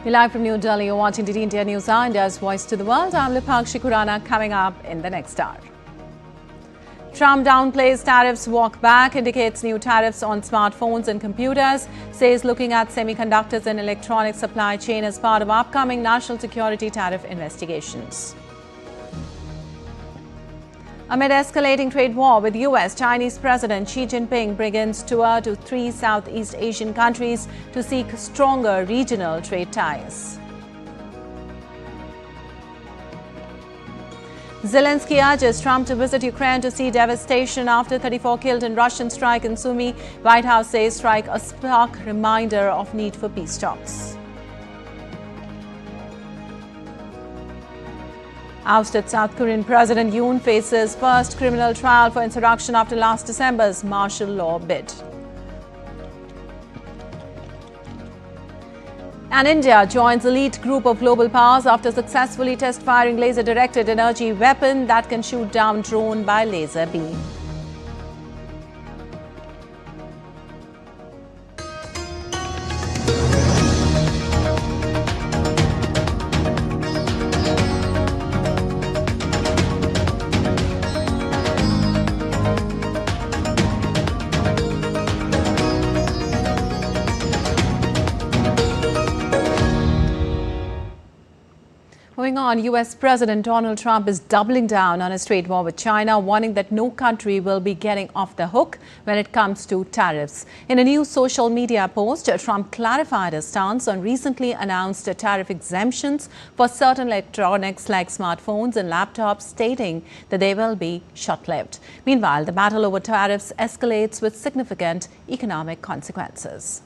We're live from New Delhi. You're watching DD India News, India's Voice to the World. I'm Lipakshi Khurana. Coming up in the next hour. Trump downplays tariffs walk back, indicates new tariffs on smartphones and computers, says looking at semiconductors and electronic supply chain as part of upcoming national security tariff investigations. Amid escalating trade war with US, Chinese President Xi Jinping begins tour to 3 Southeast Asian countries to seek stronger regional trade ties. Zelensky urges Trump to visit Ukraine to see devastation after 34 killed in Russian strike in Sumy. White House says strike a stark reminder of need for peace talks. Ousted South Korean President Yoon faces first criminal trial for insurrection after last December's martial law bid. And India joins elite group of global powers after successfully test-firing laser-directed energy weapon that can shoot down drone by laser beam. Moving on, US President Donald Trump is doubling down on his trade war with China, warning that no country will be getting off the hook when it comes to tariffs. In a new social media post, Trump clarified his stance on recently announced tariff exemptions for certain electronics like smartphones and laptops, stating that they will be short-lived. Meanwhile, the battle over tariffs escalates with significant economic consequences.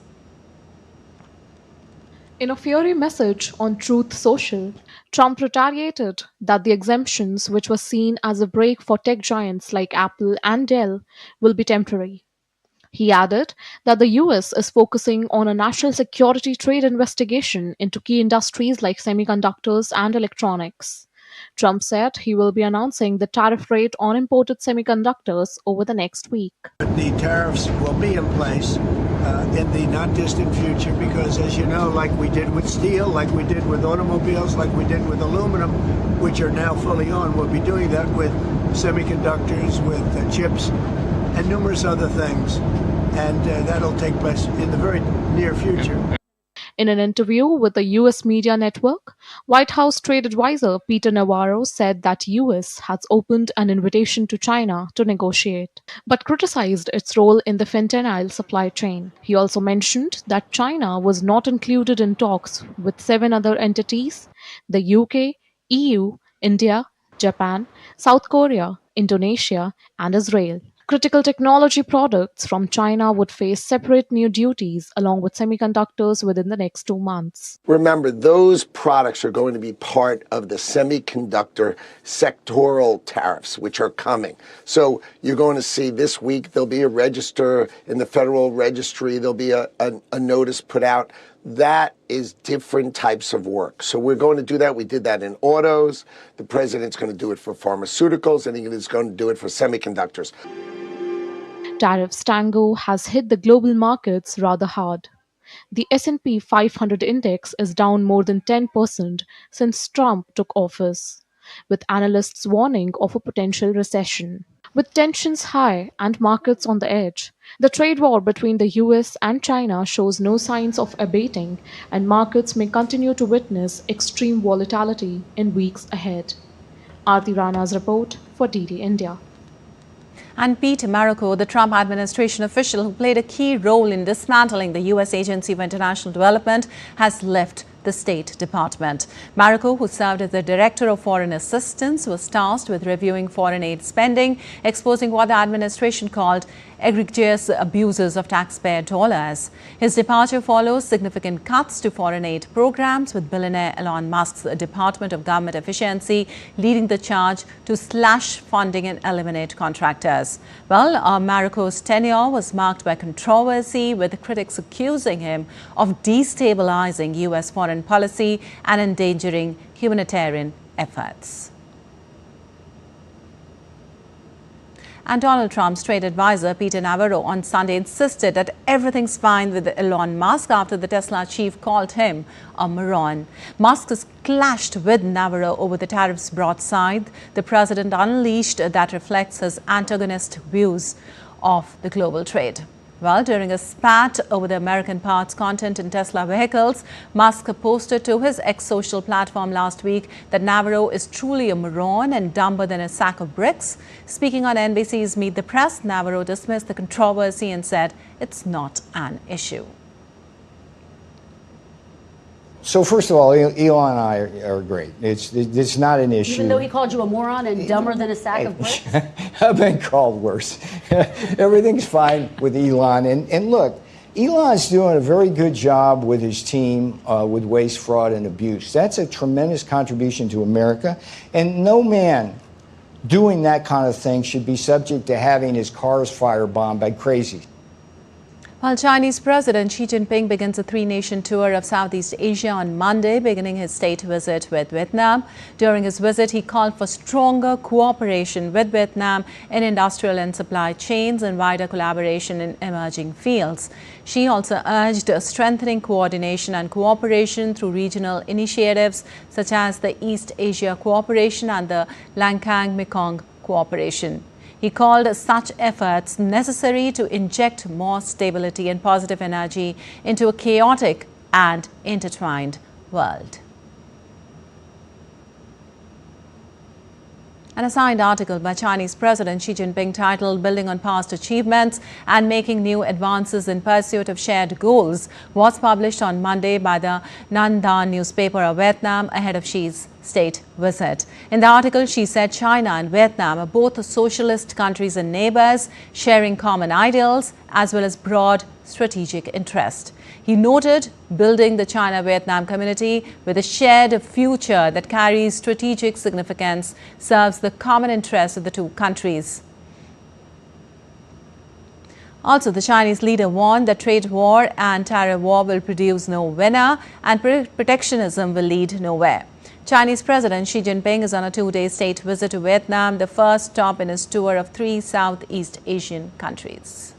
In a fiery message on Truth Social, Trump retaliated that the exemptions, which were seen as a break for tech giants like Apple and Dell, will be temporary. He added that the US is focusing on a national security trade investigation into key industries like semiconductors and electronics. Trump said he will be announcing the tariff rate on imported semiconductors over the next week. The tariffs will be in place in the not distant future because, as you know, like we did with steel, like we did with automobiles, like we did with aluminum, which are now fully on, we'll be doing that with semiconductors, with chips, and numerous other things. And that'll take place in the very near future. In an interview with the U.S. media network, White House trade advisor Peter Navarro said that U.S. has opened an invitation to China to negotiate, but criticized its role in the fentanyl supply chain. He also mentioned that China was not included in talks with 7 other entities: the UK, EU, India, Japan, South Korea, Indonesia, and Israel. Critical technology products from China would face separate new duties along with semiconductors within the next 2 months. Remember, those products are going to be part of the semiconductor sectoral tariffs, which are coming. So you're going to see this week there'll be a register in the Federal Registry. There'll be a notice put out. That is different types of work. So we're going to do that. We did that in autos. The president's going to do it for pharmaceuticals, and he's going to do it for semiconductors. Tariffs tango has hit the global markets rather hard. The S&P 500 index is down more than 10% since Trump took office, with analysts warning of a potential recession. With tensions high and markets on the edge, the trade war between the US and China shows no signs of abating, and markets may continue to witness extreme volatility in weeks ahead. Aarti Rana's report for DD India. And Pete Marocco, the Trump administration official who played a key role in dismantling the U.S. Agency for International Development, has left the State Department. Marocco, who served as the Director of Foreign Assistance, was tasked with reviewing foreign aid spending, exposing what the administration called egregious abuses of taxpayer dollars. His departure follows significant cuts to foreign aid programs, with billionaire Elon Musk's Department of Government Efficiency leading the charge to slash funding and eliminate contractors. Well, Marocco's tenure was marked by controversy, with critics accusing him of destabilizing U.S. foreign policy and endangering humanitarian efforts. And Donald Trump's trade advisor, Peter Navarro, on Sunday insisted that everything's fine with Elon Musk after the Tesla chief called him a moron. Musk has clashed with Navarro over the tariffs broadside the president unleashed that reflects his antagonist views of the global trade. Well, during a spat over the American parts content in Tesla vehicles, Musk posted to his ex-social platform last week that Navarro is truly a moron and dumber than a sack of bricks. Speaking on NBC's Meet the Press, Navarro dismissed the controversy and said it's not an issue. So first of all, Elon and I are great. It's not an issue. Even though he called you a moron and dumber than a sack of bricks? I've been called worse. Everything's fine with Elon. And look, Elon's doing a very good job with his team with waste, fraud, and abuse. That's a tremendous contribution to America. And no man doing that kind of thing should be subject to having his cars firebombed by crazies. While Chinese President Xi Jinping begins a three-nation tour of Southeast Asia on Monday, beginning his state visit with Vietnam. During his visit, he called for stronger cooperation with Vietnam in industrial and supply chains and wider collaboration in emerging fields. Xi also urged strengthening coordination and cooperation through regional initiatives such as the East Asia Cooperation and the Lancang-Mekong Cooperation. He called such efforts necessary to inject more stability and positive energy into a chaotic and intertwined world. An assigned article by Chinese President Xi Jinping titled Building on Past Achievements and Making New Advances in Pursuit of Shared Goals was published on Monday by the Nan Dan newspaper of Vietnam ahead of Xi's state visit. In the article, Xi said China and Vietnam are both socialist countries and neighbors, sharing common ideals as well as broad strategic interest. He noted building the China-Vietnam community with a shared future that carries strategic significance serves the common interests of the two countries. Also, the Chinese leader warned that trade war and tariff war will produce no winner and protectionism will lead nowhere. Chinese President Xi Jinping is on a two-day state visit to Vietnam, the first stop in his tour of 3 Southeast Asian countries.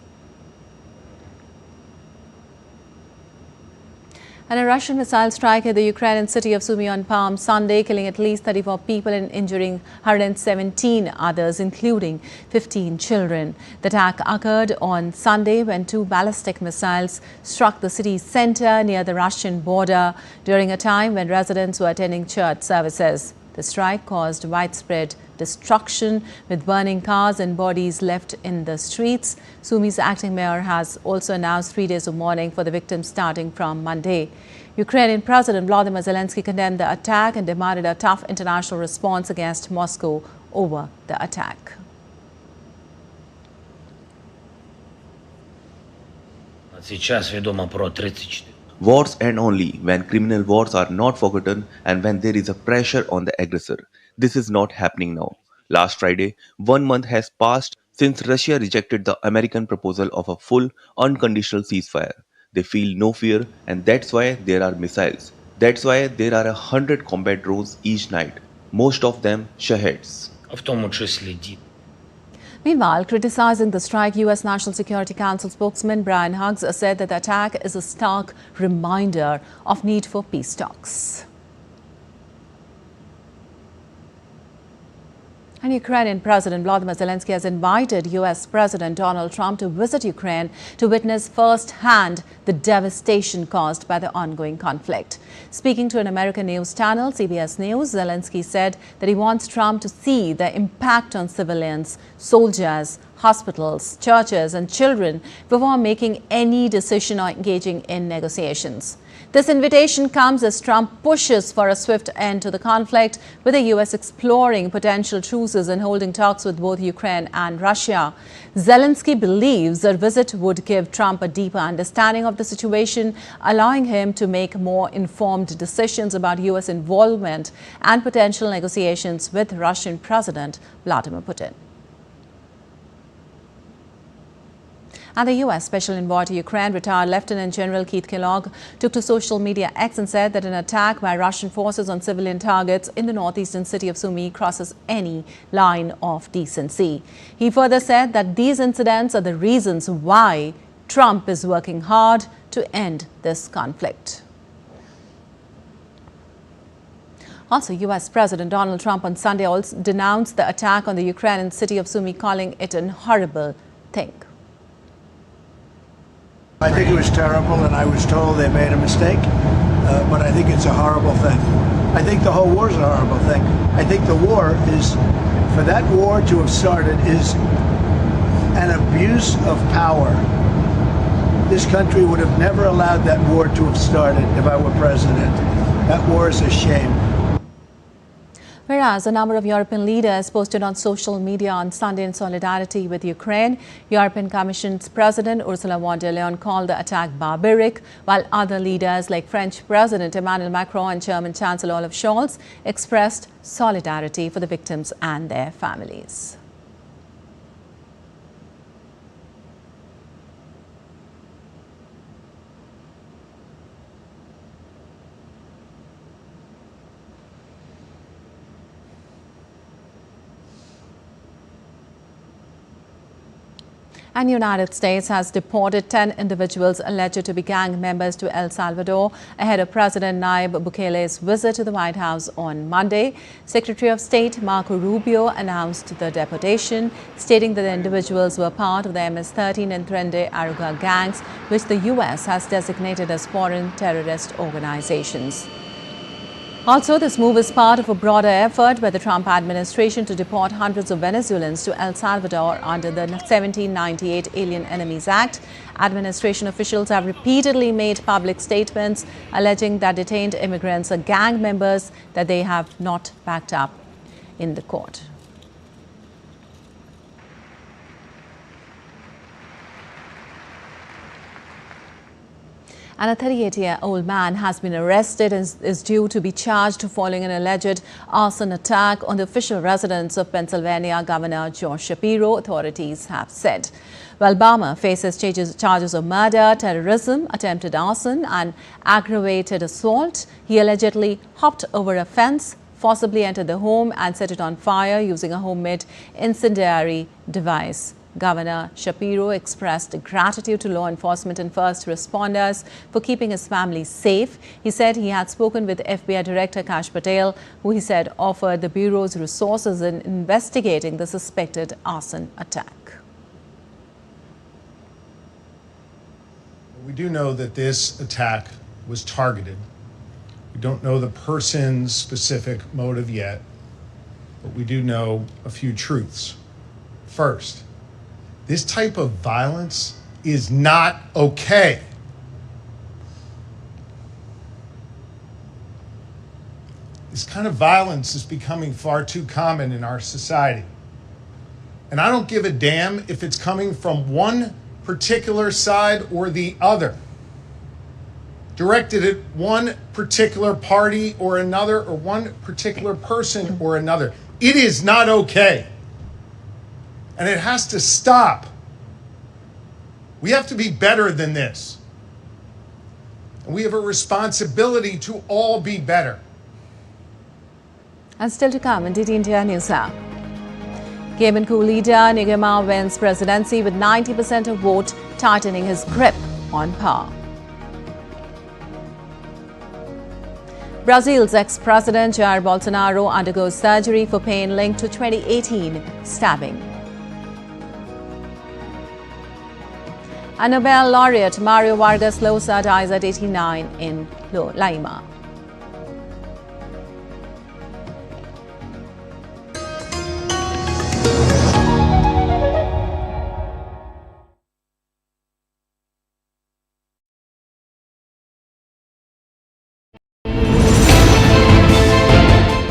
And a Russian missile strike hit the Ukrainian city of Sumy on Palm Sunday, killing at least 34 people and injuring 117 others, including 15 children. The attack occurred on Sunday when 2 ballistic missiles struck the city's center near the Russian border during a time when residents were attending church services. The strike caused widespread destruction, with burning cars and bodies left in the streets. Sumy's acting mayor has also announced 3 days of mourning for the victims starting from Monday. Ukrainian President Volodymyr Zelensky condemned the attack and demanded a tough international response against Moscow over the attack. Wars end only when criminal wars are not forgotten and when there is a pressure on the aggressor. This is not happening now. Last Friday, 1 month has passed since Russia rejected the American proposal of a full, unconditional ceasefire. They feel no fear, and that's why there are missiles. That's why there are 100 combat drones each night, most of them Shaheeds. Meanwhile, criticizing the strike, U.S. National Security Council spokesman Brian Hughes said that the attack is a stark reminder of need for peace talks. And Ukrainian President Volodymyr Zelensky has invited U.S. President Donald Trump to visit Ukraine to witness firsthand the devastation caused by the ongoing conflict. Speaking to an American news channel, CBS News, Zelensky said that he wants Trump to see the impact on civilians, soldiers, hospitals, churches and children before making any decision or engaging in negotiations. This invitation comes as Trump pushes for a swift end to the conflict, with the U.S. exploring potential truces and holding talks with both Ukraine and Russia. Zelensky believes the visit would give Trump a deeper understanding of the situation, allowing him to make more informed decisions about U.S. involvement and potential negotiations with Russian President Vladimir Putin. And the U.S. Special Envoy to Ukraine, retired Lieutenant General Keith Kellogg, took to social media X and said that an attack by Russian forces on civilian targets in the northeastern city of Sumy crosses any line of decency. He further said that these incidents are the reasons why Trump is working hard to end this conflict. Also, U.S. President Donald Trump on Sunday also denounced the attack on the Ukrainian city of Sumy, calling it an horrible thing. I think it was terrible, and I was told they made a mistake, but I think it's a horrible thing. I think the whole war is a horrible thing. I think the war is, for that war to have started, is an abuse of power. This country would have never allowed that war to have started if I were president. That war is a shame. Whereas a number of European leaders posted on social media on Sunday in solidarity with Ukraine, European Commission's President Ursula von der Leyen called the attack barbaric, while other leaders like French President Emmanuel Macron and German Chancellor Olaf Scholz expressed solidarity for the victims and their families. And the United States has deported 10 individuals alleged to be gang members to El Salvador ahead of President Nayib Bukele's visit to the White House on Monday. Secretary of State Marco Rubio announced the deportation, stating that the individuals were part of the MS-13 and Tren Aragua gangs, which the U.S. has designated as foreign terrorist organizations. Also, this move is part of a broader effort by the Trump administration to deport hundreds of Venezuelans to El Salvador under the 1798 Alien Enemies Act. Administration officials have repeatedly made public statements alleging that detained immigrants are gang members that they have not backed up in the court. And a 38-year-old man has been arrested and is due to be charged following an alleged arson attack on the official residence of Pennsylvania Governor Josh Shapiro, authorities have said. Well, Balmer faces charges of murder, terrorism, attempted arson and aggravated assault. He allegedly hopped over a fence, forcibly entered the home and set it on fire using a homemade incendiary device. Governor Shapiro expressed gratitude to law enforcement and first responders for keeping his family safe. He said he had spoken with FBI Director Kash Patel, who he said offered the Bureau's resources in investigating the suspected arson attack. We do know that this attack was targeted. We don't know the person's specific motive yet, but we do know a few truths. First, this type of violence is not okay. This kind of violence is becoming far too common in our society. And I don't give a damn if it's coming from one particular side or the other, directed at one particular party or another, or one particular person or another. It is not okay. And it has to stop. We have to be better than this. And we have a responsibility to all be better. And still to come in DT India News Now. Gabon coup leader Nigema wins presidency with 90% of vote, tightening his grip on power. Brazil's ex-president Jair Bolsonaro undergoes surgery for pain linked to 2018 stabbing. And Nobel laureate Mario Vargas Llosa dies at 89 in Lima.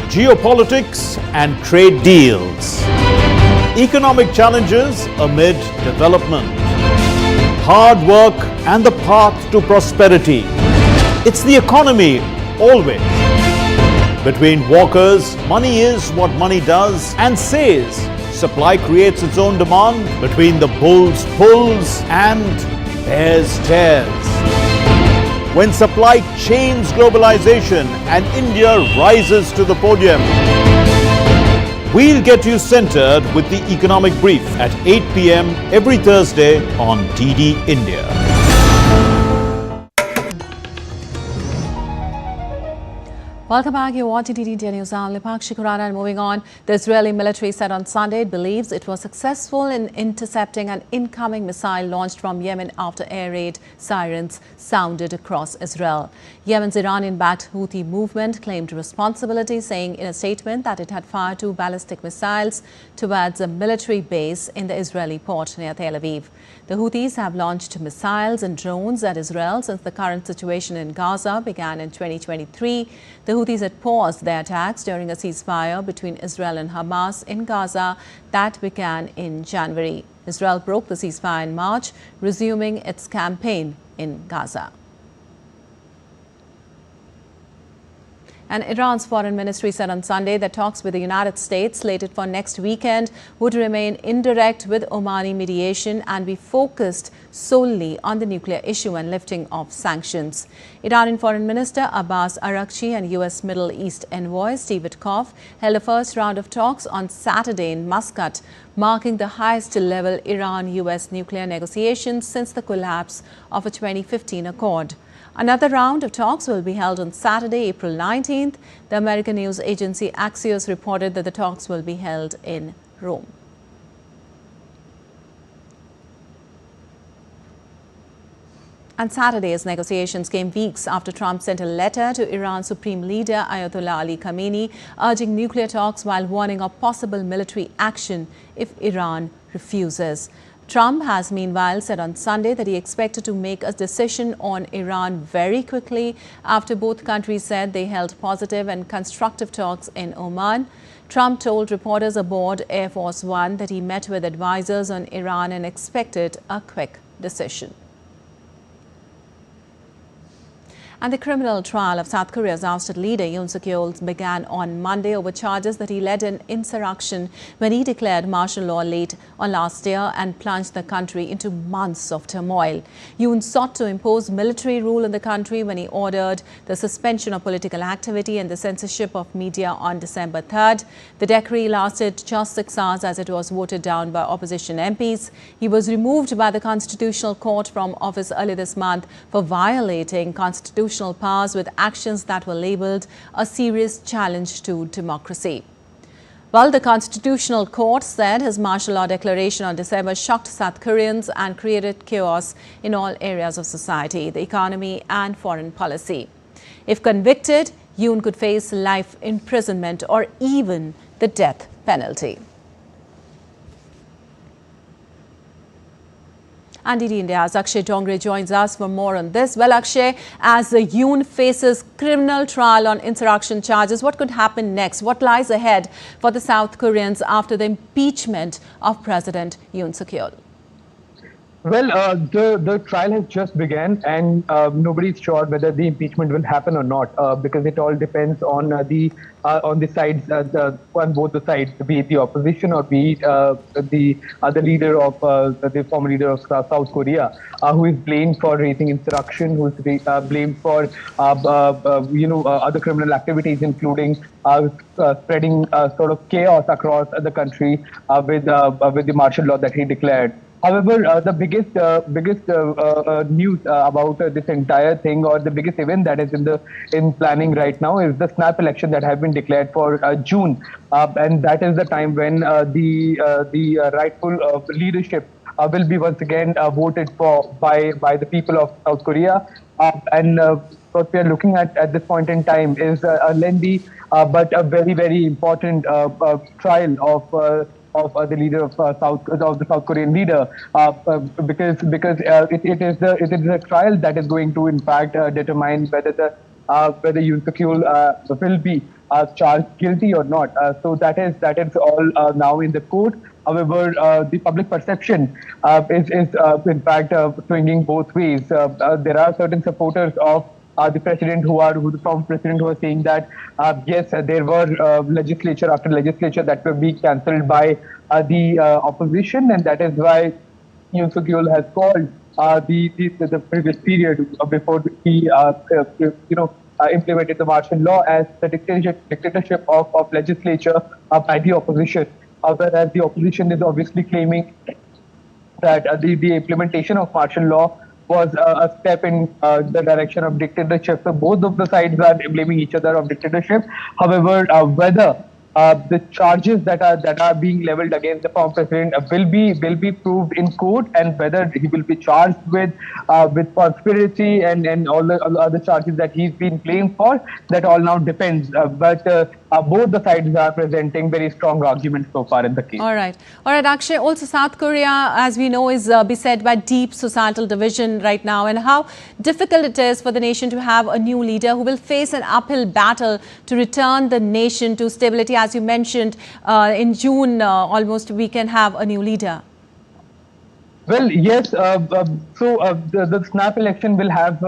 Geopolitics and trade deals. Economic challenges amid development. Hard work and the path to prosperity. It's the economy always. Between walkers, money is what money does and says, supply creates its own demand, between the bulls pulls and bears tears. When supply chains globalization and India rises to the podium. We'll get you centered with the economic brief at 8 p.m. every Thursday on DD India. Welcome back. You're watching DD India News. I'm Lipakshi Khurana, and moving on. The Israeli military said on Sunday it believes it was successful in intercepting an incoming missile launched from Yemen after air raid sirens sounded across Israel. Yemen's Iranian-backed Houthi movement claimed responsibility, saying in a statement that it had fired 2 ballistic missiles towards a military base in the Israeli port near Tel Aviv. The Houthis have launched missiles and drones at Israel since the current situation in Gaza began in 2023. The Houthis had paused their attacks during a ceasefire between Israel and Hamas in Gaza that began in January. Israel broke the ceasefire in March, resuming its campaign in Gaza. And Iran's foreign ministry said on Sunday that talks with the United States slated for next weekend would remain indirect with Omani mediation and be focused solely on the nuclear issue and lifting of sanctions. Iranian Foreign Minister Abbas Araghchi and U.S. Middle East envoy Steve Witkoff held a first round of talks on Saturday in Muscat, marking the highest-level Iran-U.S. nuclear negotiations since the collapse of a 2015 accord. Another round of talks will be held on Saturday, April 19th. The American news agency Axios reported that the talks will be held in Rome. And Saturday's negotiations came weeks after Trump sent a letter to Iran's Supreme Leader Ayatollah Ali Khamenei urging nuclear talks while warning of possible military action if Iran refuses. Trump has meanwhile said on Sunday that he expected to make a decision on Iran very quickly after both countries said they held positive and constructive talks in Oman. Trump told reporters aboard Air Force One that he met with advisors on Iran and expected a quick decision. And the criminal trial of South Korea's ousted leader Yoon began on Monday over charges that he led an insurrection when he declared martial law late on last year and plunged the country into months of turmoil. Yoon sought to impose military rule in the country when he ordered the suspension of political activity and the censorship of media on December 3rd. The decree lasted just 6 hours as it was voted down by opposition MPs. He was removed by the Constitutional Court from office early this month for violating constitutional powers with actions that were labelled a serious challenge to democracy. Well, the Constitutional Court said his martial law declaration on December shocked South Koreans and created chaos in all areas of society, the economy and foreign policy. If convicted, Yoon could face life imprisonment or even the death penalty. And DD India's Akshay Dongre joins us for more on this. Well, Akshay, as Yoon faces criminal trial on insurrection charges, what could happen next? What lies ahead for the South Koreans after the impeachment of President Yoon Suk-yeol? Well, the trial has just begun, and nobody's sure whether the impeachment will happen or not, because it all depends on the sides, on both the sides, be it the opposition or be it the other leader of the former leader of South Korea, who is blamed for raising insurrection, who is blamed for other criminal activities, including spreading sort of chaos across the country with the martial law that he declared. However, the biggest news about this entire thing, or the biggest event that is in planning right now, is the snap election that have been declared for June, and that is the time when the rightful leadership will be once again voted for by the people of South Korea. And what we are looking at this point in time is a lengthy but a very important trial of the leader of the South Korean leader, because it is a trial that is going to in fact determine whether Yoon Suk-yeol will be charged guilty or not. So that is all now in the court. However, the public perception is in fact swinging both ways. There are certain supporters of the president who the former president was saying that yes, there were legislature after legislature that were being cancelled by the opposition, and that is why Yoon has called the previous period before he implemented the martial law as the dictatorship of legislature by the opposition, whereas the opposition is obviously claiming that the implementation of martial law was a step in the direction of dictatorship. So both of the sides are blaming each other of dictatorship. However, whether the charges that are being leveled against the former president will be proved in court, and whether he will be charged with conspiracy and all the other charges that he's been blamed for, that all now depends. But both the sides are presenting very strong arguments so far in the case. All right, Akshay. Also, South Korea, as we know, is beset by deep societal division right now, and how difficult it is for the nation to have a new leader who will face an uphill battle to return the nation to stability. As you mentioned, in June, almost we can have a new leader. Well, yes. The snap election will have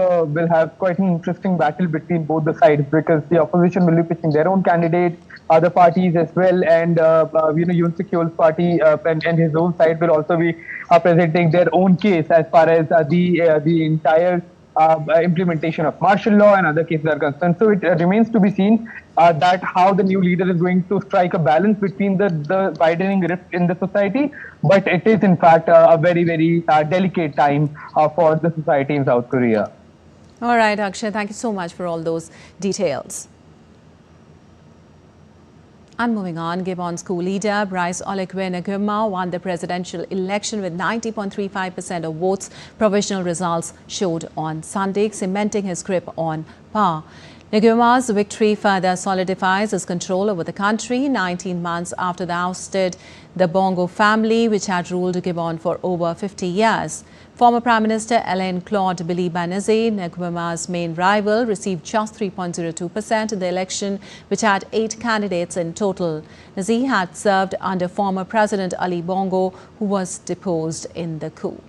quite an interesting battle between both the sides, because the opposition will be pitching their own candidate, other parties as well, and Yoon Suk-yeol's party and his own side will also be presenting their own case as far as the entire implementation of martial law and other cases are concerned. So it remains to be seen that how the new leader is going to strike a balance between the widening rift in the society. But it is in fact a very, very delicate time for the society in South Korea. All right, Akshay, thank you so much for all those details. And moving on, Gabon's coup leader Brice Oligui Nguema won the presidential election with 90.35% of votes, provisional results showed on Sunday, cementing his grip on power. Nguema's victory further solidifies his control over the country 19 months after they ousted the Bongo family, which had ruled Gabon for over 50 years. Former Prime Minister Alain Claude Biliba-Nnezé, Nguema's main rival, received just 3.02% in the election, which had 8 candidates in total. Nnezé had served under former President Ali Bongo, who was deposed in the coup.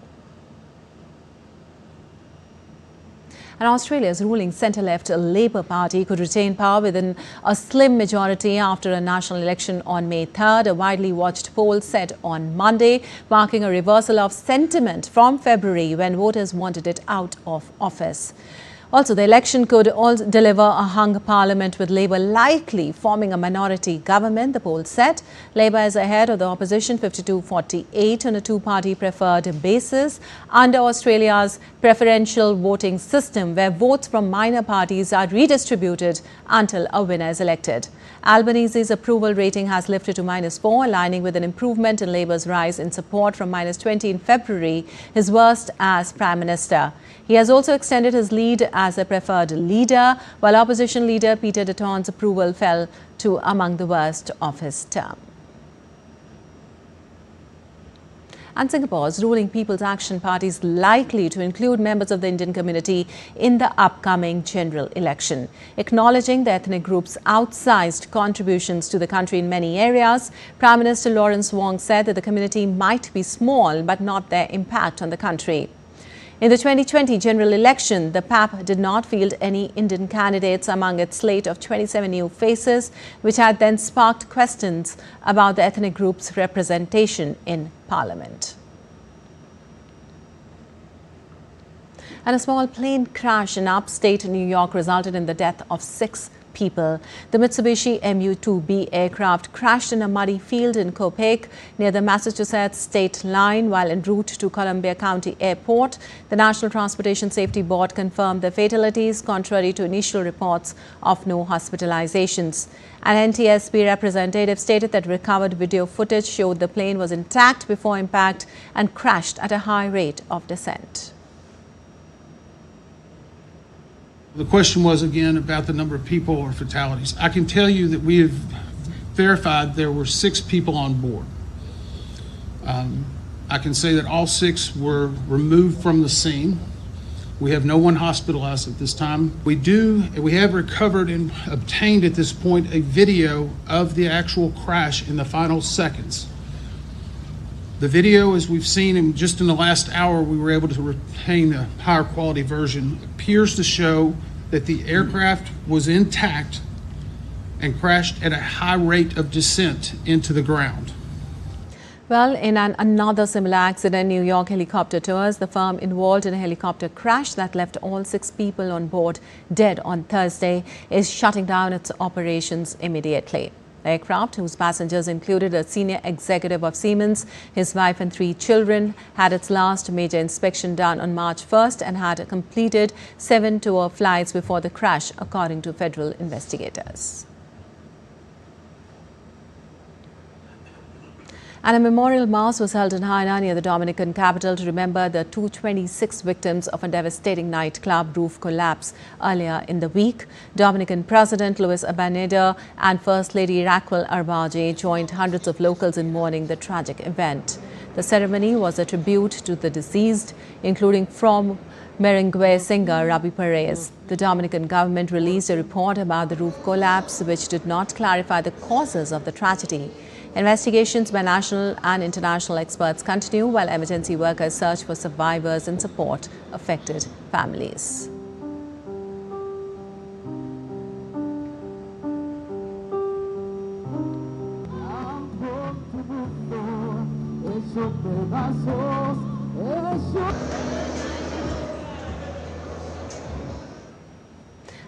And Australia's ruling centre-left Labour Party could retain power within a slim majority after a national election on May 3rd. A widely watched poll said on Monday, marking a reversal of sentiment from February when voters wanted it out of office. Also, the election could also deliver a hung parliament, with Labour likely forming a minority government, the poll said. Labour is ahead of the opposition 52-48 on a two-party preferred basis under Australia's preferential voting system, where votes from minor parties are redistributed until a winner is elected. Albanese's approval rating has lifted to -4, aligning with an improvement in Labour's rise in support from -20 in February, his worst as Prime Minister. He has also extended his lead as a preferred leader, while opposition leader Peter Dutton's approval fell to among the worst of his term. And Singapore's ruling People's Action Party is likely to include members of the Indian community in the upcoming general election. Acknowledging the ethnic group's outsized contributions to the country in many areas, Prime Minister Lawrence Wong said that the community might be small, but not their impact on the country. In the 2020 general election, the PAP did not field any Indian candidates among its slate of 27 new faces, which had then sparked questions about the ethnic group's representation in Parliament. And a small plane crash in upstate New York resulted in the death of 6 people. The Mitsubishi MU-2B aircraft crashed in a muddy field in Copiague near the Massachusetts state line while en route to Columbia County Airport. The National Transportation Safety Board confirmed the fatalities, contrary to initial reports of no hospitalizations. An NTSB representative stated that recovered video footage showed the plane was intact before impact and crashed at a high rate of descent. The question was again about the number of people or fatalities. I can tell you that we have verified there were 6 people on board. I can say that all 6 were removed from the scene. We have no one hospitalized at this time. We have recovered and obtained at this point a video of the actual crash in the final seconds. The video, as we've seen just in the last hour, we were able to retain a higher quality version, appears to show that the aircraft was intact and crashed at a high rate of descent into the ground. Well, in another similar accident, New York Helicopter Tours, the firm involved in a helicopter crash that left all 6 people on board dead on Thursday, is shutting down its operations immediately. The aircraft, whose passengers included a senior executive of Siemens, his wife and 3 children, had its last major inspection done on March 1st and had completed 7 tour flights before the crash, according to federal investigators. And a memorial mass was held in Haryana near the Dominican capital to remember the 226 victims of a devastating nightclub roof collapse earlier in the week. Dominican President Luis Abinader and First Lady Raquel Arbaje joined hundreds of locals in mourning the tragic event. The ceremony was a tribute to the deceased, including from merengue singer Rabi Perez. The Dominican government released a report about the roof collapse, which did not clarify the causes of the tragedy. Investigations by national and international experts continue while emergency workers search for survivors and support affected families.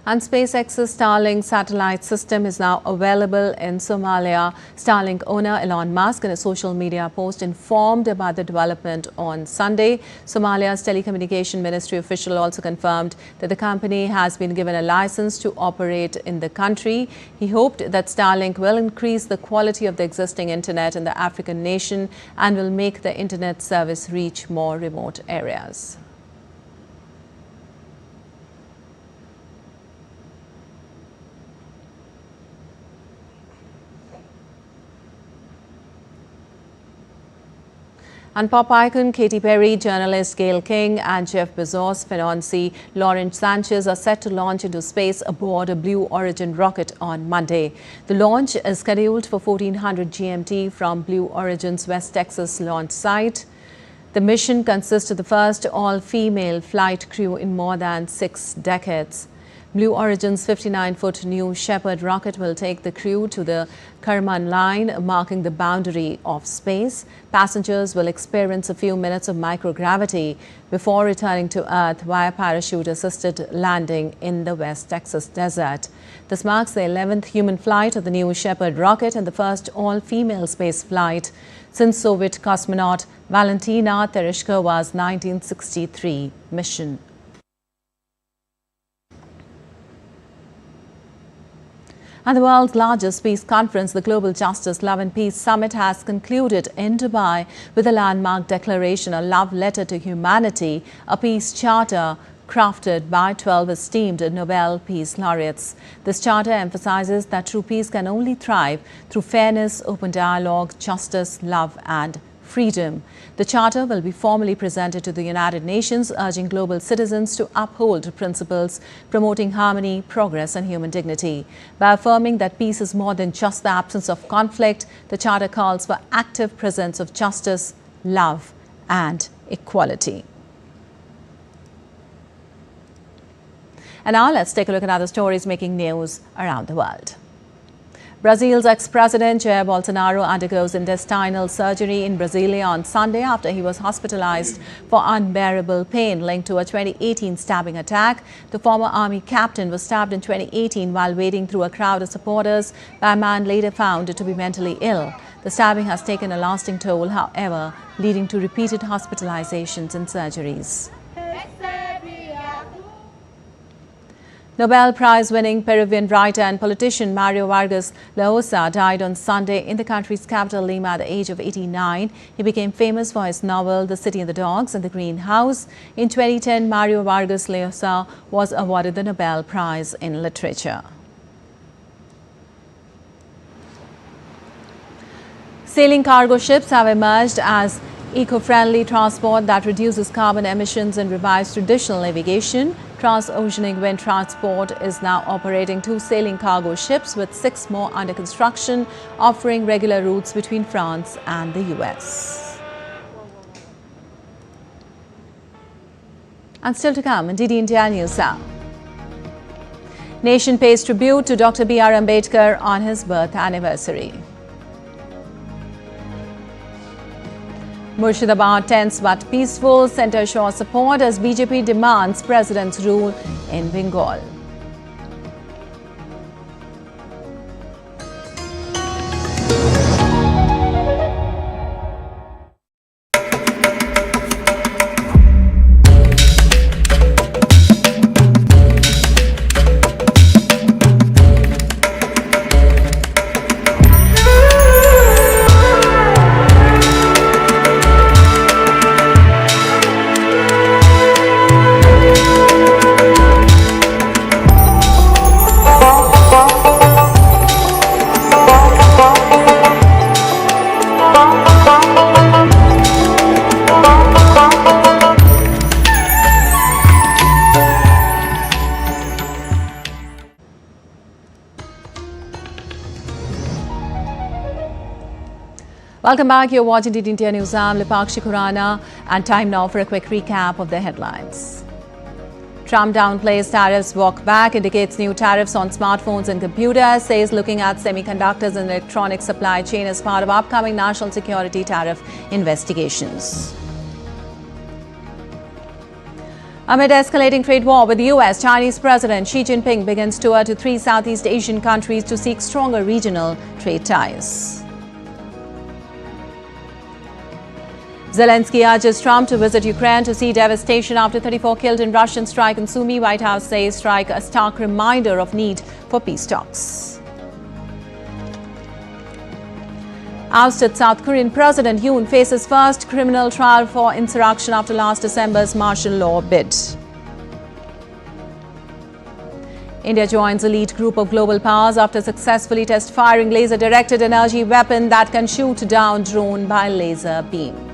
And SpaceX's Starlink satellite system is now available in Somalia. Starlink owner Elon Musk, in a social media post, informed about the development on Sunday. Somalia's telecommunication ministry official also confirmed that the company has been given a license to operate in the country. He hoped that Starlink will increase the quality of the existing internet in the African nation and will make the internet service reach more remote areas. And pop icon Katy Perry, journalist Gayle King and Jeff Bezos' fiancé Lauren Sanchez are set to launch into space aboard a Blue Origin rocket on Monday. The launch is scheduled for 1400 GMT from Blue Origin's West Texas launch site. The mission consists of the first all-female flight crew in more than 6 decades. Blue Origin's 59-foot New Shepard rocket will take the crew to the Kármán line, marking the boundary of space. Passengers will experience a few minutes of microgravity before returning to Earth via parachute-assisted landing in the West Texas desert. This marks the 11th human flight of the New Shepard rocket and the first all-female space flight since Soviet cosmonaut Valentina Tereshkova's 1963 mission. And the world's largest peace conference, the Global Justice, Love and Peace Summit, has concluded in Dubai with a landmark declaration, a love letter to humanity, a peace charter crafted by 12 esteemed Nobel Peace Laureates. This charter emphasizes that true peace can only thrive through fairness, open dialogue, justice, love and freedom. The charter will be formally presented to the United Nations, urging global citizens to uphold principles promoting harmony, progress and human dignity. By affirming that peace is more than just the absence of conflict, the charter calls for active presence of justice, love and equality. And now let's take a look at other stories making news around the world. Brazil's ex-president Jair Bolsonaro undergoes intestinal surgery in Brasilia on Sunday after he was hospitalized for unbearable pain linked to a 2018 stabbing attack. The former army captain was stabbed in 2018 while wading through a crowd of supporters by a man later found to be mentally ill. The stabbing has taken a lasting toll, however, leading to repeated hospitalizations and surgeries. Nobel Prize-winning Peruvian writer and politician Mario Vargas Llosa died on Sunday in the country's capital, Lima, at the age of 89. He became famous for his novel The City and the Dogs and The Green House. In 2010, Mario Vargas Llosa was awarded the Nobel Prize in Literature. Sailing cargo ships have emerged as eco-friendly transport that reduces carbon emissions and revives traditional navigation. Transoceanic Wind Transport is now operating 2 sailing cargo ships with 6 more under construction, offering regular routes between France and the US. And still to come in DD India News Hour. Nation pays tribute to Dr. B.R. Ambedkar on his birth anniversary. Murshidabad tense but peaceful. Centre shows support as BJP demands president's rule in Bengal. Welcome back. You're watching DD India News. I'm Lipakshi Khurana, and time now for a quick recap of the headlines. Trump downplays tariffs walk back, indicates new tariffs on smartphones and computers, says looking at semiconductors and electronic supply chain as part of upcoming national security tariff investigations. Amid escalating trade war with the US, Chinese President Xi Jinping begins tour to 3 Southeast Asian countries to seek stronger regional trade ties. Zelensky urges Trump to visit Ukraine to see devastation after 34 killed in Russian strike in Sumy. White House says strike a stark reminder of need for peace talks. Ousted South Korean President Yoon faces first criminal trial for insurrection after last December's martial law bid. India joins a elite group of global powers after successfully test-firing laser-directed energy weapon that can shoot down drone by laser beam.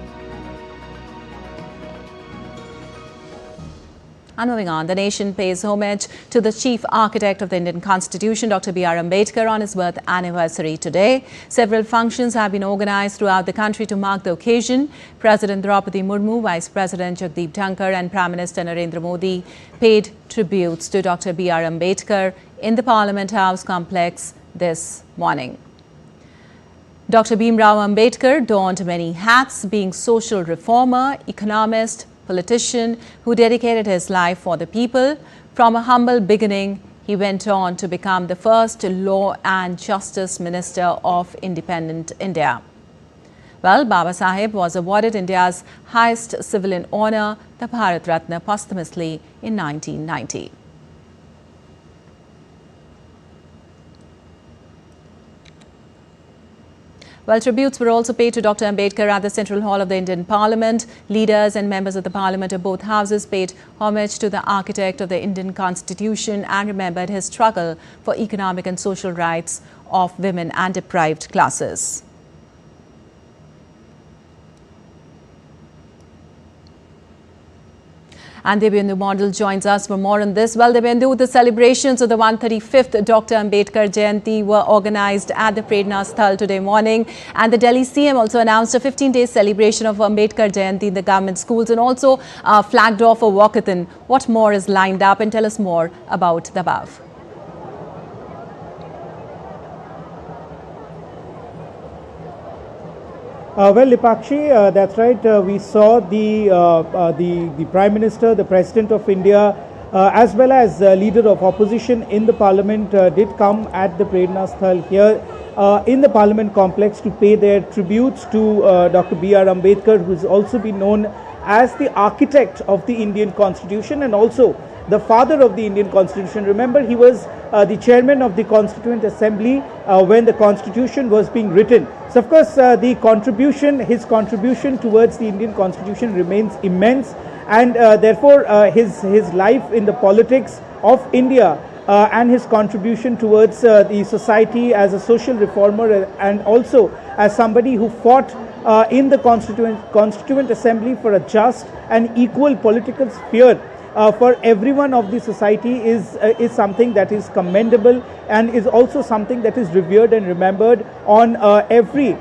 And moving on, the nation pays homage to the chief architect of the Indian Constitution, Dr. B.R. Ambedkar, on his birth anniversary today. Several functions have been organized throughout the country to mark the occasion. President Draupadi Murmu, Vice President Jagdeep Dhankar and Prime Minister Narendra Modi paid tributes to Dr. B.R. Ambedkar in the Parliament House complex this morning. Dr. Bhimrao Ambedkar donned many hats, being social reformer, economist, politician who dedicated his life for the people. From a humble beginning, he went on to become the first Law and Justice Minister of independent India. Well, Baba Saheb was awarded India's highest civilian honour, the Bharat Ratna, posthumously in 1990. Well, tributes were also paid to Dr. Ambedkar at the Central Hall of the Indian Parliament. Leaders and members of the Parliament of both houses paid homage to the architect of the Indian Constitution and remembered his struggle for economic and social rights of women and deprived classes. And Debyendu Mondal joins us for more on this. Well, Debyendu, the celebrations of the 135th Dr. Ambedkar Jayanti were organized at the Prerna Sthal today morning. And the Delhi CM also announced a 15-day celebration of Ambedkar Jayanti in the government schools and also flagged off a walkathon. What more is lined up, and tell us more about the above. Well, Lipakshi, that's right. We saw the Prime Minister, the President of India, as well as leader of opposition in the Parliament did come at the Prerna Sthal here in the Parliament complex to pay their tributes to Dr. B.R. Ambedkar, who has also been known as the architect of the Indian Constitution and also the father of the Indian Constitution. Remember, he was the chairman of the Constituent Assembly when the Constitution was being written. So, of course, his contribution towards the Indian Constitution remains immense, and therefore his life in the politics of India and his contribution towards the society as a social reformer and also as somebody who fought in the Constituent Assembly for a just and equal political sphere for everyone of the society is something that is commendable and is also something that is revered and remembered on every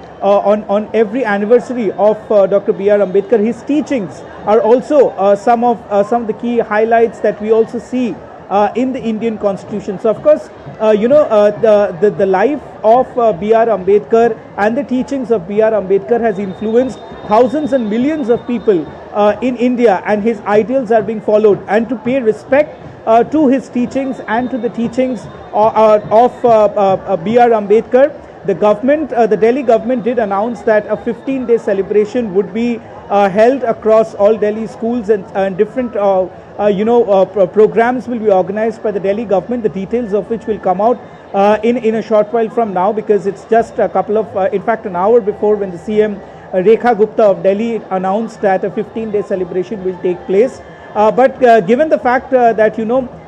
anniversary of Dr. B.R. Ambedkar. His teachings are also some of the key highlights that we also see in the Indian constitution. So of course, the life of B.R. Ambedkar and the teachings of B.R. Ambedkar has influenced thousands and millions of people in India, and his ideals are being followed. And to pay respect to his teachings and to the teachings of B.R. Ambedkar, the government, the Delhi government did announce that a 15-day celebration would be held across all Delhi schools, and different programs will be organized by the Delhi government, the details of which will come out in a short while from now, because it's just a couple of, in fact, an hour before when the CM Rekha Gupta of Delhi announced that a 15-day celebration will take place. But given the fact that,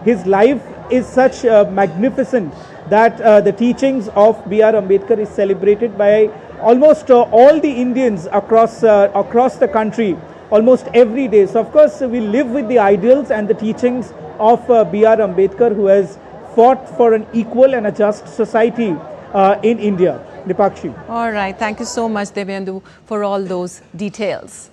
his life is such magnificent that the teachings of B.R. Ambedkar is celebrated by almost all the Indians across the country, almost every day. So of course we live with the ideals and the teachings of B.R. Ambedkar, who has fought for an equal and a just society in India. Dipakshi. All right. Thank you so much, Devyendu, for all those details.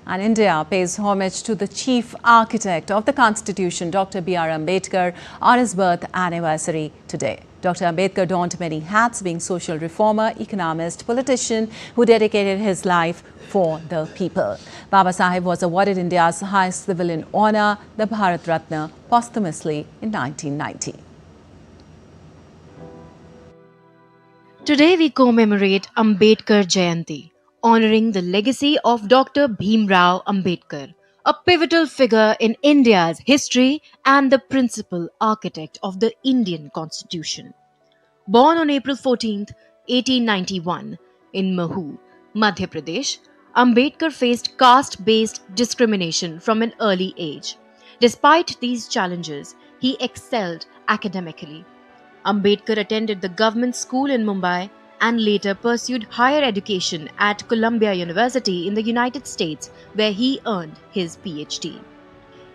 And India pays homage to the chief architect of the Constitution, Dr. B.R. Ambedkar, on his birth anniversary today. Dr. Ambedkar donned many hats, being social reformer, economist, politician who dedicated his life for the people. Baba Sahib was awarded India's highest civilian honour, the Bharat Ratna, posthumously in 1990. Today we commemorate Ambedkar Jayanti, honouring the legacy of Dr. Bhimrao Ambedkar, a pivotal figure in India's history and the principal architect of the Indian Constitution. Born on April 14, 1891, in Mahu, Madhya Pradesh, Ambedkar faced caste-based discrimination from an early age. Despite these challenges, he excelled academically. Ambedkar attended the government school in Mumbai and later pursued higher education at Columbia University in the United States, where he earned his PhD.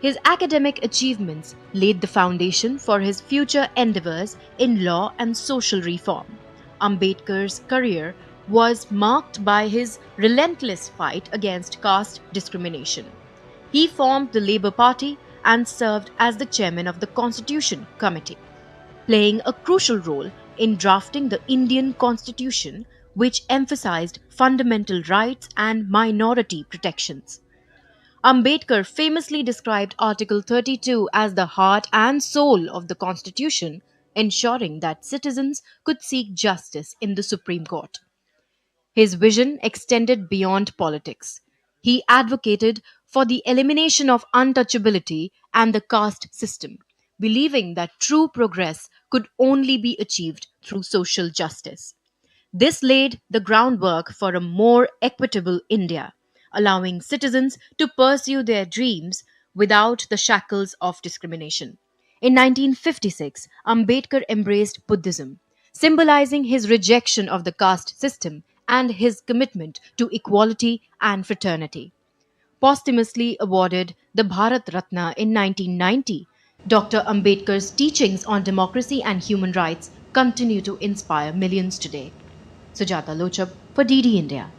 His academic achievements laid the foundation for his future endeavors in law and social reform. Ambedkar's career was marked by his relentless fight against caste discrimination. He formed the Labour Party and served as the chairman of the Constitution Committee, playing a crucial role in drafting the Indian Constitution, which emphasized fundamental rights and minority protections. Ambedkar famously described Article 32 as the heart and soul of the Constitution, ensuring that citizens could seek justice in the Supreme Court. His vision extended beyond politics. He advocated for the elimination of untouchability and the caste system, believing that true progress could only be achieved through social justice. This laid the groundwork for a more equitable India, allowing citizens to pursue their dreams without the shackles of discrimination. In 1956, Ambedkar embraced Buddhism, symbolizing his rejection of the caste system and his commitment to equality and fraternity. Posthumously awarded the Bharat Ratna in 1990, Dr. Ambedkar's teachings on democracy and human rights continue to inspire millions today. Sujata Lochab for DD India.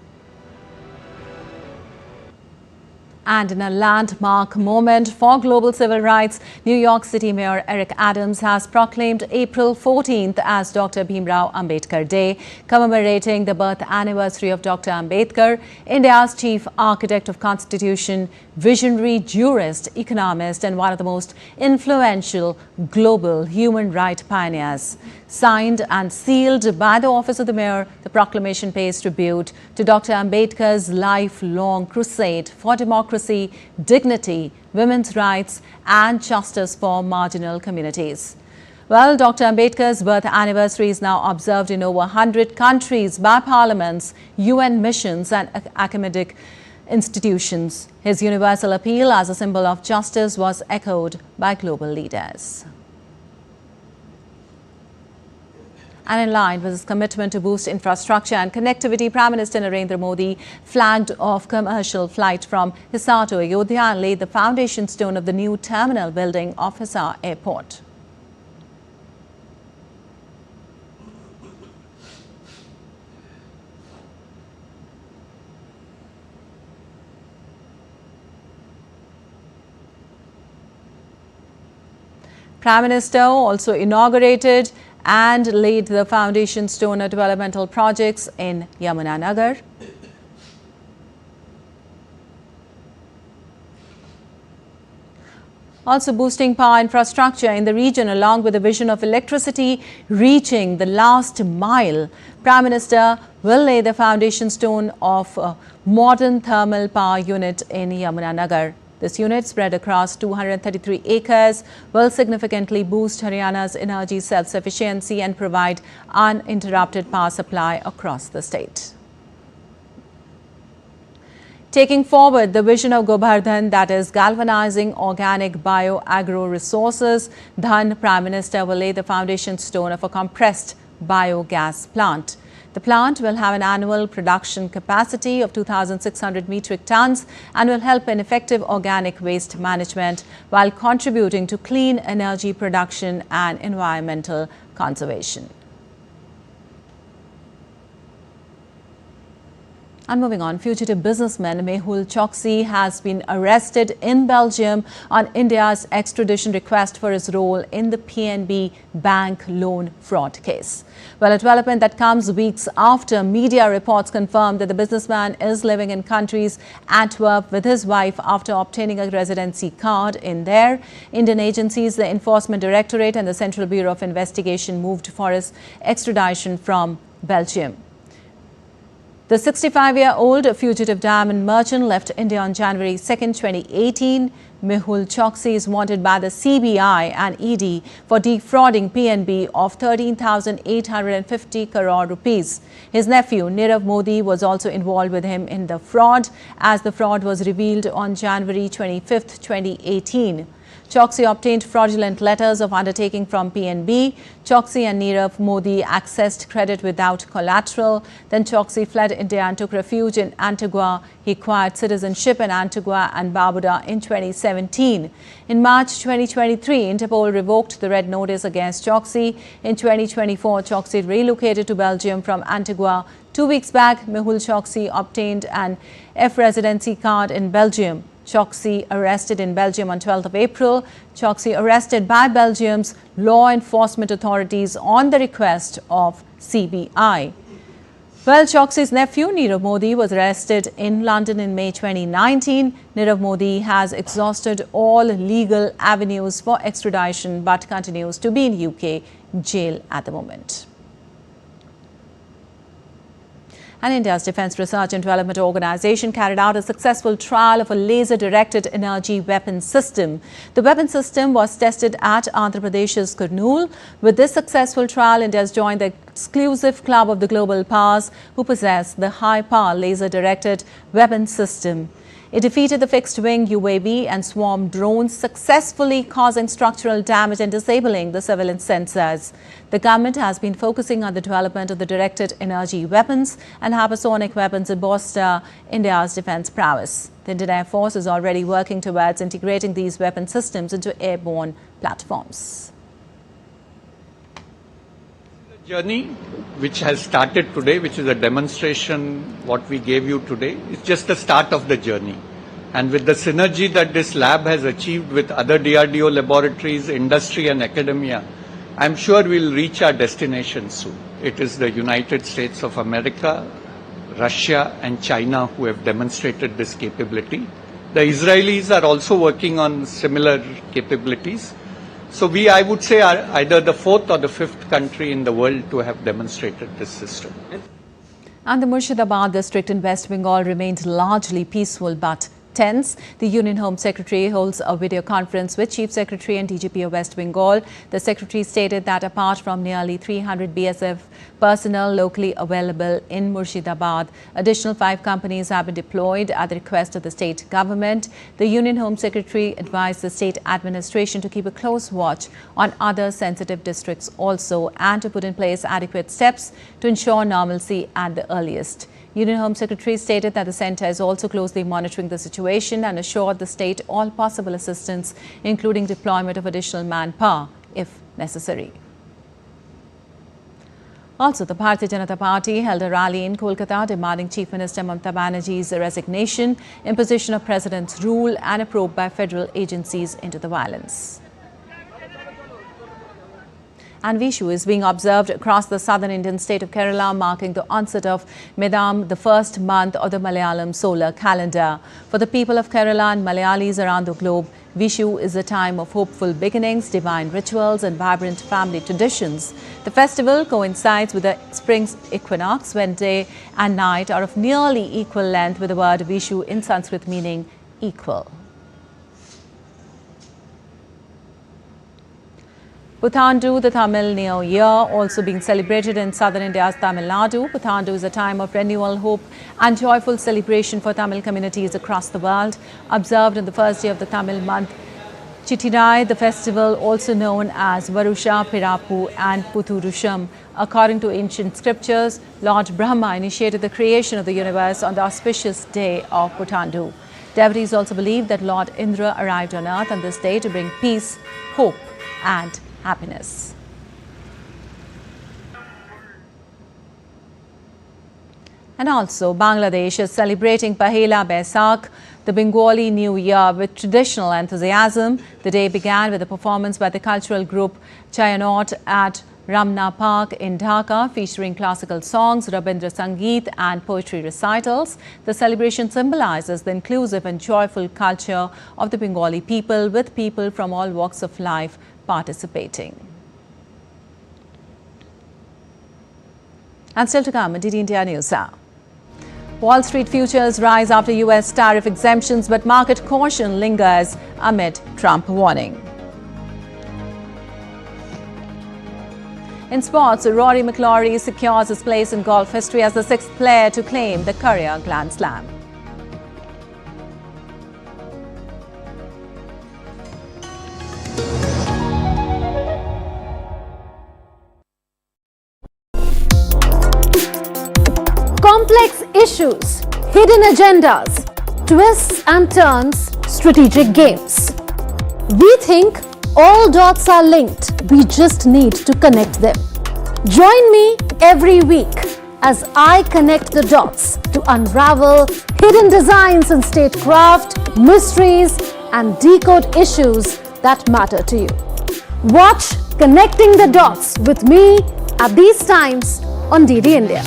And in a landmark moment for global civil rights, New York City Mayor Eric Adams has proclaimed April 14th as Dr. Bhimrao Ambedkar Day, commemorating the birth anniversary of Dr. Ambedkar, India's chief architect of Constitution, visionary jurist, economist, and one of the most influential global human rights pioneers. Signed and sealed by the Office of the Mayor, the proclamation pays tribute to Dr. Ambedkar's lifelong crusade for democracy, dignity, women's rights, and justice for marginal communities. Well, Dr. Ambedkar's birth anniversary is now observed in over 100 countries by parliaments, UN missions, and academic institutions. His universal appeal as a symbol of justice was echoed by global leaders. And in line with his commitment to boost infrastructure and connectivity, Prime Minister Narendra Modi flagged off commercial flight from Hisar to Ayodhya and laid the foundation stone of the new terminal building of Hisar Airport. Prime Minister also inaugurated and laid the foundation stone of developmental projects in Yamunanagar. Also boosting power infrastructure in the region along with the vision of electricity reaching the last mile. Prime Minister will lay the foundation stone of a modern thermal power unit in Yamunanagar. This unit, spread across 233 acres, will significantly boost Haryana's energy self-sufficiency and provide uninterrupted power supply across the state. Taking forward the vision of Gobardhan, that is galvanizing organic bio-agro resources, Dhan Prime Minister will lay the foundation stone of a compressed biogas plant. The plant will have an annual production capacity of 2,600 metric tons and will help in effective organic waste management while contributing to clean energy production and environmental conservation. And moving on, fugitive businessman Mehul Choksi has been arrested in Belgium on India's extradition request for his role in the PNB bank loan fraud case. Well, a development that comes weeks after media reports confirmed that the businessman is living in countries Antwerp with his wife after obtaining a residency card in there. Indian agencies, the Enforcement Directorate and the Central Bureau of Investigation moved for his extradition from Belgium. The 65-year-old fugitive diamond merchant left India on January 2, 2018. Mehul Choksi is wanted by the CBI and ED for defrauding PNB of 13,850 crore rupees. His nephew Nirav Modi was also involved with him in the fraud, as the fraud was revealed on January 25, 2018. Choksi obtained fraudulent letters of undertaking from PNB. Choksi and Nirav Modi accessed credit without collateral. Then Choksi fled India and took refuge in Antigua. He acquired citizenship in Antigua and Barbuda in 2017. In March 2023, Interpol revoked the red notice against Choksi. In 2024, Choksi relocated to Belgium from Antigua. 2 weeks back, Mehul Choksi obtained an F-residency card in Belgium. Choksi arrested in Belgium on 12th of April. Choksi arrested by Belgium's law enforcement authorities on the request of CBI. Well, Choksi's nephew Nirav Modi was arrested in London in May 2019. Nirav Modi has exhausted all legal avenues for extradition but continues to be in UK jail at the moment. And India's Defence Research and Development Organization carried out a successful trial of a laser-directed energy weapon system. The weapon system was tested at Andhra Pradesh's Kurnool. With this successful trial, India has joined the exclusive club of the global powers who possess the high-power laser-directed weapon system. It defeated the fixed-wing UAV and swarm drones, successfully causing structural damage and disabling the surveillance sensors. The government has been focusing on the development of the directed energy weapons and hypersonic weapons to bolster India's defense prowess. The Indian Air Force is already working towards integrating these weapon systems into airborne platforms. Journey which has started today, which is a demonstration what we gave you today, is just the start of the journey. And with the synergy that this lab has achieved with other DRDO laboratories, industry and academia, I'm sure we'll reach our destination soon. It is the United States of America, Russia and China who have demonstrated this capability. The Israelis are also working on similar capabilities. So we, I would say, are either the fourth or the fifth country in the world to have demonstrated this system. And the Murshidabad district in West Bengal remained largely peaceful but tense. The Union Home Secretary holds a video conference with Chief Secretary and DGP of West Bengal. The Secretary stated that apart from nearly 300 BSF personnel locally available in Murshidabad, additional 5 companies have been deployed at the request of the state government. The Union Home Secretary advised the state administration to keep a close watch on other sensitive districts also and to put in place adequate steps to ensure normalcy at the earliest. Union Home Secretary stated that the centre is also closely monitoring the situation and assured the state all possible assistance, including deployment of additional manpower if necessary. Also, the Bharatiya Janata Party held a rally in Kolkata demanding Chief Minister Mamata Banerjee's resignation, imposition of President's rule and a probe by federal agencies into the violence. and Vishu is being observed across the southern Indian state of Kerala, marking the onset of Medam, the first month of the Malayalam solar calendar. For the people of Kerala and Malayalis around the globe, Vishu is a time of hopeful beginnings, divine rituals and vibrant family traditions. The festival coincides with the spring equinox when day and night are of nearly equal length, with the word Vishu in Sanskrit meaning equal. Puthandu, the Tamil New Year, also being celebrated in southern India's Tamil Nadu. Puthandu is a time of renewal, hope and joyful celebration for Tamil communities across the world. Observed on the first day of the Tamil month, Chittirai, the festival also known as Varusha, Pirapu and Puthurusham. According to ancient scriptures, Lord Brahma initiated the creation of the universe on the auspicious day of Puthandu. Devotees also believe that Lord Indra arrived on earth on this day to bring peace, hope and happiness. And also, Bangladesh is celebrating Pahela Baisakh, the Bengali New Year, with traditional enthusiasm. The day began with a performance by the cultural group Chayanot at Ramna Park in Dhaka, featuring classical songs, Rabindra Sangeet and poetry recitals. The celebration symbolizes the inclusive and joyful culture of the Bengali people, with people from all walks of life participating. And still to come at DD India News Hour. Wall Street futures rise after US tariff exemptions, but market caution lingers amid Trump warning. In sports, Rory McIlroy secures his place in golf history as the sixth player to claim the career Grand Slam. Complex issues, hidden agendas, twists and turns, strategic games. We think all dots are linked. We just need to connect them. Join me every week as I connect the dots to unravel hidden designs in statecraft, mysteries, and decode issues that matter to you. Watch Connecting the Dots with me at these times on DD India.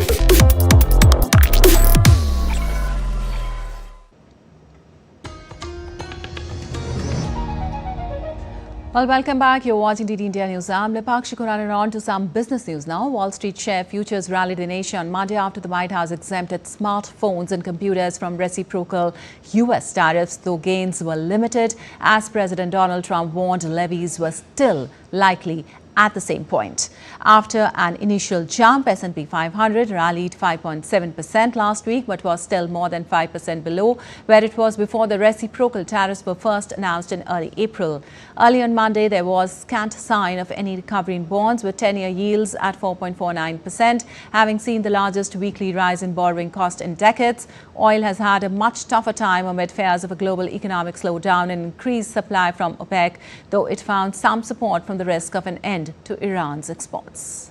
Well, welcome back. You're watching DD India News. I'm Lepakshi Kurana. On to some business news now. Wall Street share futures rallied in Asia on Monday after the White House exempted smartphones and computers from reciprocal US tariffs, though gains were limited, as President Donald Trump warned levies were still likely at the same point. After an initial jump, S&P 500 rallied 5.7% last week, but was still more than 5% below where it was before the reciprocal tariffs were first announced in early April. Early on Monday, there was scant sign of any recovery in bonds, with 10-year yields at 4.49%, having seen the largest weekly rise in borrowing cost in decades. Oil has had a much tougher time amid fears of a global economic slowdown and increased supply from OPEC, though it found some support from the risk of an end to Iran's exports.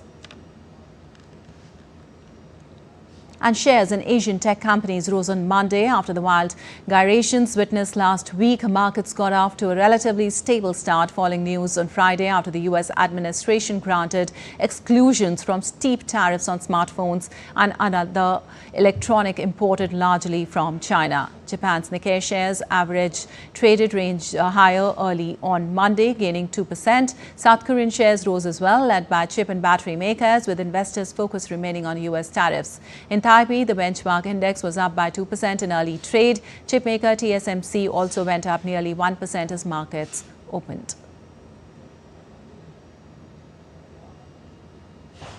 And shares in Asian tech companies rose on Monday after the wild gyrations witnessed last week. Markets got off to a relatively stable start following news on Friday after the US administration granted exclusions from steep tariffs on smartphones and another electronic imported largely from China. Japan's Nikkei shares average traded range higher early on Monday, gaining 2%. South Korean shares rose as well, led by chip and battery makers, with investors' focus remaining on US tariffs. In Taipei, the benchmark index was up by 2% in early trade. Chipmaker TSMC also went up nearly 1% as markets opened.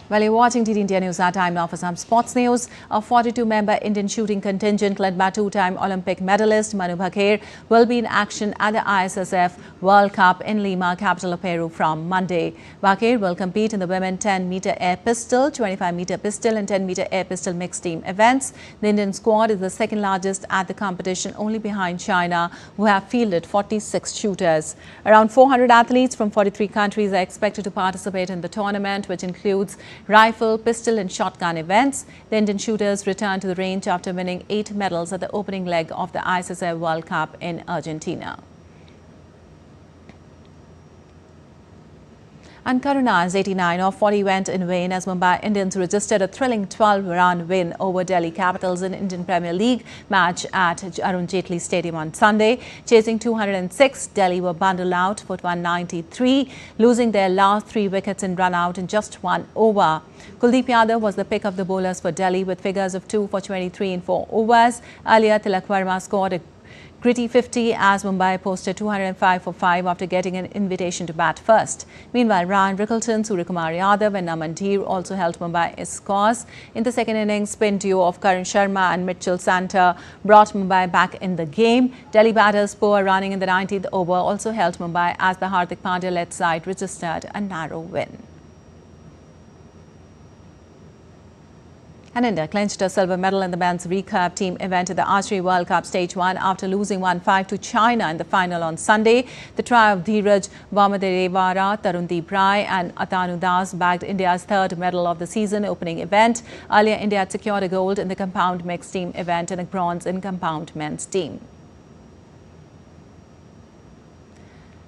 Well, you're watching DD India News. Our time now for some sports news. A 42-member Indian shooting contingent led by two-time Olympic medalist Manu Bhaker will be in action at the ISSF World Cup in Lima, capital of Peru, from Monday. Bhaker will compete in the women 10-meter air pistol, 25-meter pistol and 10-meter air pistol mixed team events. The Indian squad is the second largest at the competition, only behind China, who have fielded 46 shooters. Around 400 athletes from 43 countries are expected to participate in the tournament, which includes rifle, pistol and shotgun events. The Indian shooters returned to the range after winning 8 medals at the opening leg of the ISSF World Cup in Argentina. And Karuna's 89 off 40 went in vain as Mumbai Indians registered a thrilling 12-run win over Delhi Capitals in Indian Premier League match at Arun Jaitley Stadium on Sunday. Chasing 206, Delhi were bundled out for 193, losing their last 3 wickets in run-out in just 1 over. Kuldeep Yadav was the pick of the bowlers for Delhi with figures of 2 for 23 in 4 overs. Earlier, Tilak Verma scored a gritty 50 as Mumbai posted 205 for 5 after getting an invitation to bat first. Meanwhile, Ryan Rickleton, Suryakumar Yadav and Naman Dheer also held Mumbai's scores. In the second innings, spin duo of Karan Sharma and Mitchell Santner brought Mumbai back in the game. Delhi batters poor running in the 19th over also held Mumbai as the Hardik Pandya-led side registered a narrow win. And India clinched a silver medal in the men's recurve team event at the Archery World Cup Stage 1 after losing 1-5 to China in the final on Sunday. The trio of Dheeraj Vamadevara, Tarundeep Rai and Atanu Das bagged India's 3rd medal of the season opening event. Earlier, India had secured a gold in the compound mixed team event and a bronze in compound men's team.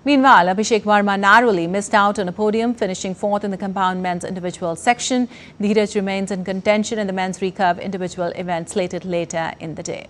Meanwhile, Abhishek Verma narrowly missed out on a podium, finishing 4th in the compound men's individual section. Dheeraj remains in contention in the men's recurve individual event slated later in the day.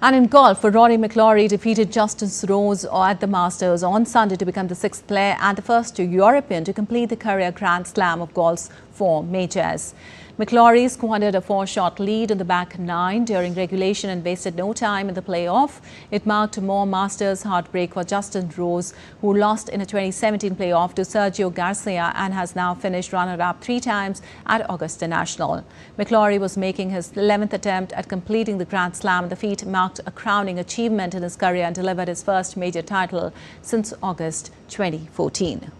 And in golf, Rory McIlroy defeated Justin Rose at the Masters on Sunday to become the 6th player and the first European to complete the career Grand Slam of golf's 4 majors. McIlroy squandered a 4-shot lead in the back 9 during regulation and wasted no time in the playoff. It marked a more Masters heartbreak for Justin Rose, who lost in a 2017 playoff to Sergio Garcia and has now finished runner-up 3 times at Augusta National. McIlroy was making his 11th attempt at completing the Grand Slam. The feat marked a crowning achievement in his career and delivered his first major title since August 2014.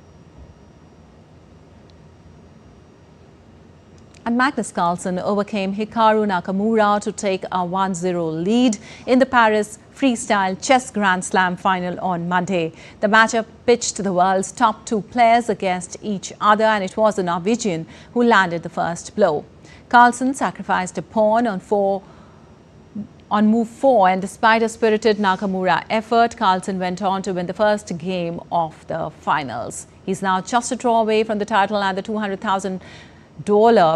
And Magnus Carlsen overcame Hikaru Nakamura to take a 1-0 lead in the Paris Freestyle Chess Grand Slam final on Monday. The matchup pitched the world's top 2 players against each other, and it was the Norwegian who landed the first blow. Carlsen sacrificed a pawn on move 4, and despite a spirited Nakamura effort, Carlsen went on to win the first game of the finals. He's now just a draw away from the title and the $200,000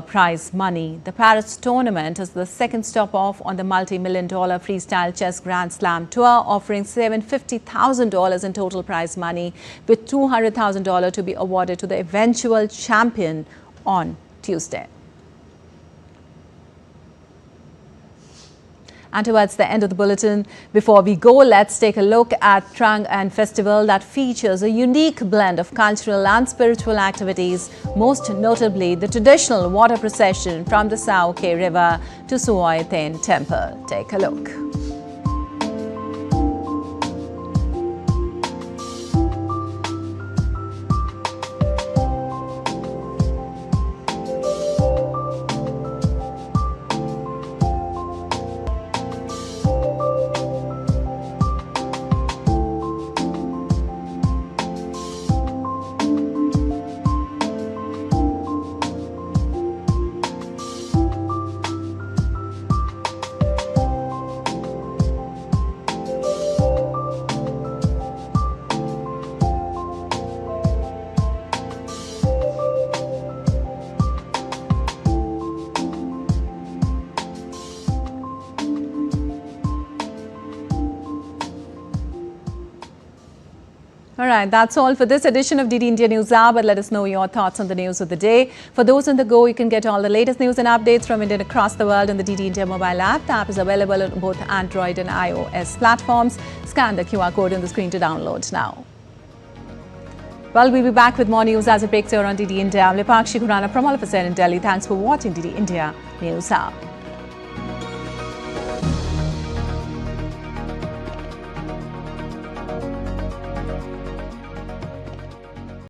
prize money. The Paris tournament is the second stop off on the multi-million-dollar freestyle chess Grand Slam tour, offering $750,000 in total prize money, with $200,000 to be awarded to the eventual champion on Tuesday. And towards the end of the bulletin, before we go, let's take a look at Trang An Festival that features a unique blend of cultural and spiritual activities, most notably the traditional water procession from the Sao Ke River to Suoi Ten Temple. Take a look. All right, that's all for this edition of DD India News Hour, but let us know your thoughts on the news of the day. For those on the go, you can get all the latest news and updates from India across the world on the DD India mobile app. The app is available on both Android and iOS platforms. Scan the QR code on the screen to download now. Well, we'll be back with more news as it breaks here on DD India. I'm Lipakshi Khurana from all of us here in Delhi. Thanks for watching DD India News Hour.